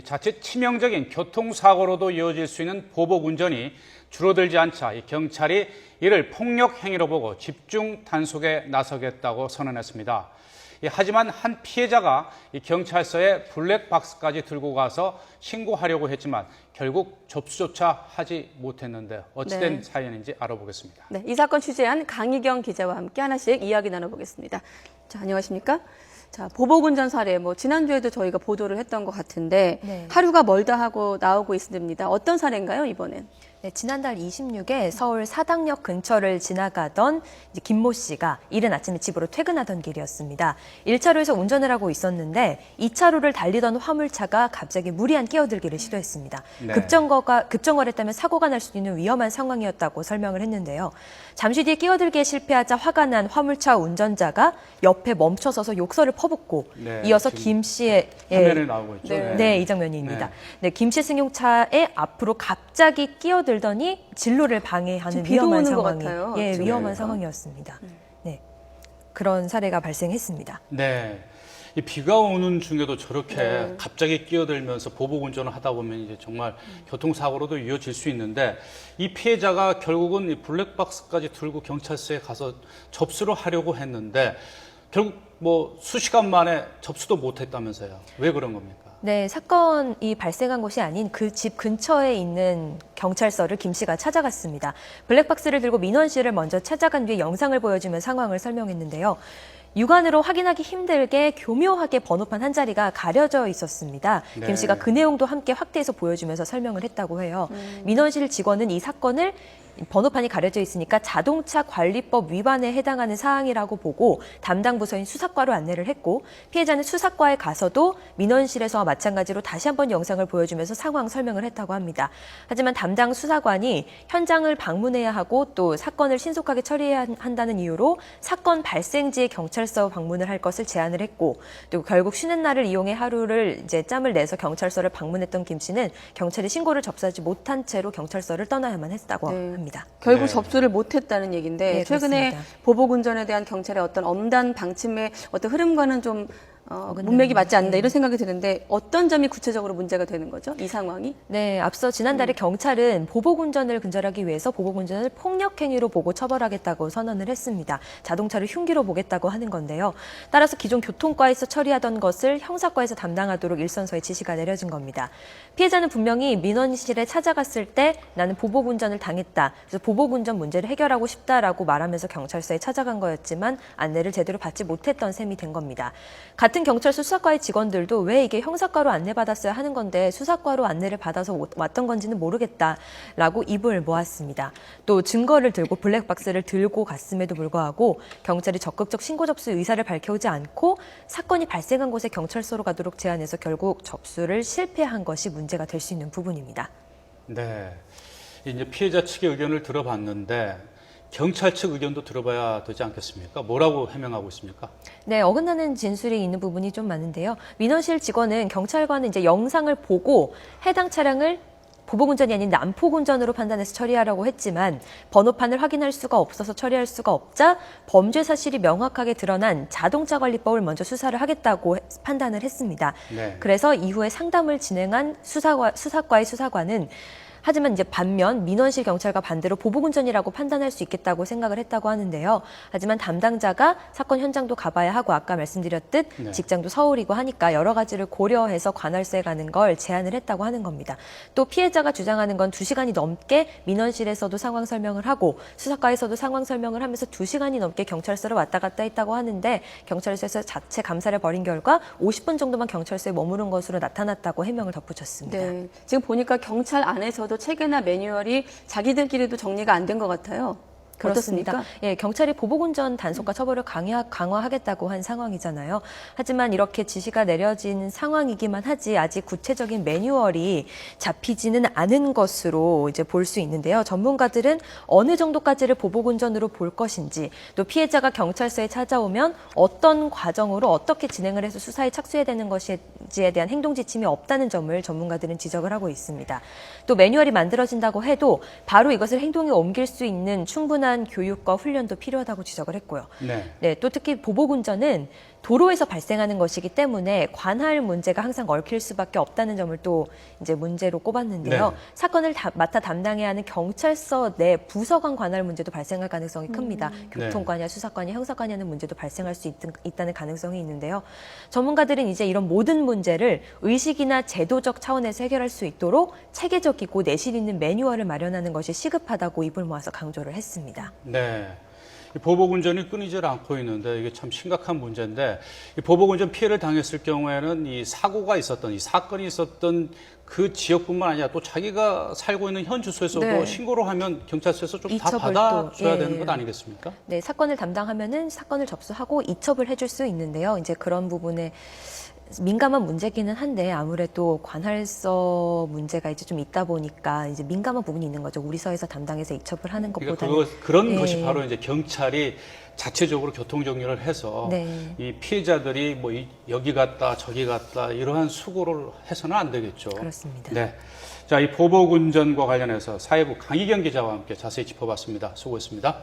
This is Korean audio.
자칫 치명적인 교통사고로도 이어질 수 있는 보복운전이 줄어들지 않자 경찰이 이를 폭력 행위로 보고 집중 단속에 나서겠다고 선언했습니다. 하지만 한 피해자가 경찰서에 블랙박스까지 들고 가서 신고하려고 했지만 결국 접수조차 하지 못했는데 어찌된 사연인지 알아보겠습니다. 네, 이 사건 취재한 강희경 기자와 함께 하나씩 이야기 나눠보겠습니다. 자, 안녕하십니까? 자, 보복운전 사례, 지난주에도 저희가 보도를 했던 것 같은데 하루가 멀다 하고 나오고 있습니다. 어떤 사례인가요, 이번엔? 네, 지난달 26일 서울 사당역 근처를 지나가던 김모 씨가 이른 아침에 집으로 퇴근하던 길이었습니다. 1차로에서 운전을 하고 있었는데 2차로를 달리던 화물차가 갑자기 무리한 끼어들기를 시도했습니다. 네. 급정거를 했다면 사고가 날 수 있는 위험한 상황이었다고 설명을 했는데요. 잠시 뒤에 끼어들기에 실패하자 화가 난 화물차 운전자가 옆에 멈춰서서 욕설을 퍼붓고 이어서 김 씨의 화면에 나오고 있죠. 이 장면입니다. 김 씨 승용차의 앞으로 갑자기 끼어들더니 진로를 방해하는 위험한 상황이 위험한 상황이었습니다. 네, 그런 사례가 발생했습니다. 네, 이 비가 오는 중에도 저렇게 갑자기 끼어들면서 보복운전을 하다 보면 이제 정말 교통사고로도 이어질 수 있는데 이 피해자가 결국은 이 블랙박스까지 들고 경찰서에 가서 접수를 하려고 했는데 결국 수시간 만에 접수도 못했다면서요. 왜 그런 겁니까? 네, 사건이 발생한 곳이 아닌 그 집 근처에 있는 경찰서를 김 씨가 찾아갔습니다. 블랙박스를 들고 민원 씨를 먼저 찾아간 뒤에 영상을 보여주며 상황을 설명했는데요. 육안으로 확인하기 힘들게 교묘하게 번호판 한 자리가 가려져 있었습니다. 김 씨가 그 내용도 함께 확대해서 보여주면서 설명을 했다고 해요. 민원실 직원은 이 사건을 번호판이 가려져 있으니까 자동차 관리법 위반에 해당하는 사항이라고 보고 담당 부서인 수사과로 안내를 했고 피해자는 수사과에 가서도 민원실에서와 마찬가지로 다시 한번 영상을 보여주면서 상황 설명을 했다고 합니다. 하지만 담당 수사관이 현장을 방문해야 하고 또 사건을 신속하게 처리해야 한다는 이유로 사건 발생지에 경찰서 방문을 할 것을 제안을 했고 또 결국 쉬는 날을 이용해 하루를 짬을 내서 경찰서를 방문했던 김 씨는 경찰이 신고를 접수하지 못한 채로 경찰서를 떠나야만 했다고 합니다. 결국 접수를 못했다는 얘기인데 최근에 그렇습니다. 보복운전에 대한 경찰의 어떤 엄단 방침의 어떤 흐름과는 좀 문맥이 맞지 않는다 이런 생각이 드는데 어떤 점이 구체적으로 문제가 되는 거죠? 이 상황이? 네, 앞서 지난달에 경찰은 보복운전을 근절하기 위해서 보복운전을 폭력행위로 보고 처벌하겠다고 선언을 했습니다. 자동차를 흉기로 보겠다고 하는 건데요. 따라서 기존 교통과에서 처리하던 것을 형사과에서 담당하도록 일선서에 지시가 내려진 겁니다. 피해자는 분명히 민원실에 찾아갔을 때 나는 보복운전을 당했다. 그래서 보복운전 문제를 해결하고 싶다라고 말하면서 경찰서에 찾아간 거였지만 안내를 제대로 받지 못했던 셈이 된 겁니다. 같은 경찰서 수사과의 직원들도 왜 이게 형사과로 안내받았어야 하는 건데 수사과로 안내를 받아서 왔던 건지는 모르겠다라고 입을 모았습니다. 또 증거를 들고 블랙박스를 들고 갔음에도 불구하고 경찰이 적극적 신고 접수 의사를 밝혀오지 않고 사건이 발생한 곳에 경찰서로 가도록 제안해서 결국 접수를 실패한 것이 문제가 될 수 있는 부분입니다. 네, 이제 피해자 측의 의견을 들어봤는데 경찰 측 의견도 들어봐야 되지 않겠습니까? 뭐라고 해명하고 있습니까? 네, 어긋나는 진술이 있는 부분이 좀 많은데요. 민원실 직원은 경찰관은 이제 영상을 보고 해당 차량을 보복운전이 아닌 난폭운전으로 판단해서 처리하라고 했지만 번호판을 확인할 수가 없어서 처리할 수가 없자 범죄 사실이 명확하게 드러난 자동차관리법을 먼저 수사를 하겠다고 판단을 했습니다. 그래서 이후에 상담을 진행한 수사과의 수사관은 하지만 이제 반면 민원실 경찰과 반대로 보복운전이라고 판단할 수 있겠다고 생각을 했다고 하는데요. 하지만 담당자가 사건 현장도 가봐야 하고 아까 말씀드렸듯 직장도 서울이고 하니까 여러 가지를 고려해서 관할소에 가는 걸 제안을 했다고 하는 겁니다. 또 피해자가 주장하는 건 2시간이 넘게 민원실에서도 상황 설명을 하고 수사과에서도 상황 설명을 하면서 2시간이 넘게 경찰서를 왔다 갔다 했다고 하는데 경찰서에서 자체 감사를 벌인 결과 50분 정도만 경찰서에 머무른 것으로 나타났다고 해명을 덧붙였습니다. 네, 지금 보니까 경찰 안에서도 체계나 매뉴얼이 자기들끼리도 정리가 안 된 것 같아요. 그렇습니다. 어떻습니까? 예, 경찰이 보복운전 단속과 처벌을 강화하겠다고 한 상황이잖아요. 하지만 이렇게 지시가 내려진 상황이기만 하지 아직 구체적인 매뉴얼이 잡히지는 않은 것으로 이제 볼 수 있는데요. 전문가들은 어느 정도까지를 보복운전으로 볼 것인지 또 피해자가 경찰서에 찾아오면 어떤 과정으로 어떻게 진행을 해서 수사에 착수해야 되는 것인지에 대한 행동 지침이 없다는 점을 전문가들은 지적을 하고 있습니다. 또 매뉴얼이 만들어진다고 해도 바로 이것을 행동에 옮길 수 있는 충분한 교육과 훈련도 필요하다고 지적을 했고요. 또 특히 보복운전은 도로에서 발생하는 것이기 때문에 관할 문제가 항상 얽힐 수밖에 없다는 점을 또 이제 문제로 꼽았는데요. 네. 사건을 맡아 담당해야 하는 경찰서 내 부서 간 관할 문제도 발생할 가능성이 큽니다. 교통관여, 수사관여, 형사관여 하는 문제도 발생할 수 있다는 가능성이 있는데요. 전문가들은 이제 이런 모든 문제를 의식이나 제도적 차원에서 해결할 수 있도록 체계적이고 내실 있는 매뉴얼을 마련하는 것이 시급하다고 입을 모아서 강조를 했습니다. 네. 이 보복운전이 끊이질 않고 있는데 이게 참 심각한 문제인데 이 보복운전 피해를 당했을 경우에는 이 사고가 있었던 이 사건이 있었던 그 지역뿐만 아니라 또 자기가 살고 있는 현 주소에서도 네. 신고를 하면 경찰서에서 좀 다 이첩을 받아줘야 또, 되는 것 아니겠습니까? 네, 사건을 담당하면은 사건을 접수하고 이첩을 해줄 수 있는데요. 이제 그런 부분에 민감한 문제기는 한데 아무래도 관할서 문제가 이제 좀 있다 보니까 이제 민감한 부분이 있는 거죠. 우리 서에서 담당해서 이첩을 하는 것보다는. 그러니까 그런 네. 것이 바로 이제 경찰이 자체적으로 교통 정리를 해서 네. 이 피해자들이 뭐 여기 갔다 저기 갔다 이러한 수고를 해서는 안 되겠죠. 그렇습니다. 네. 자, 이 보복운전과 관련해서 사회부 강희경 기자와 함께 자세히 짚어봤습니다. 수고했습니다.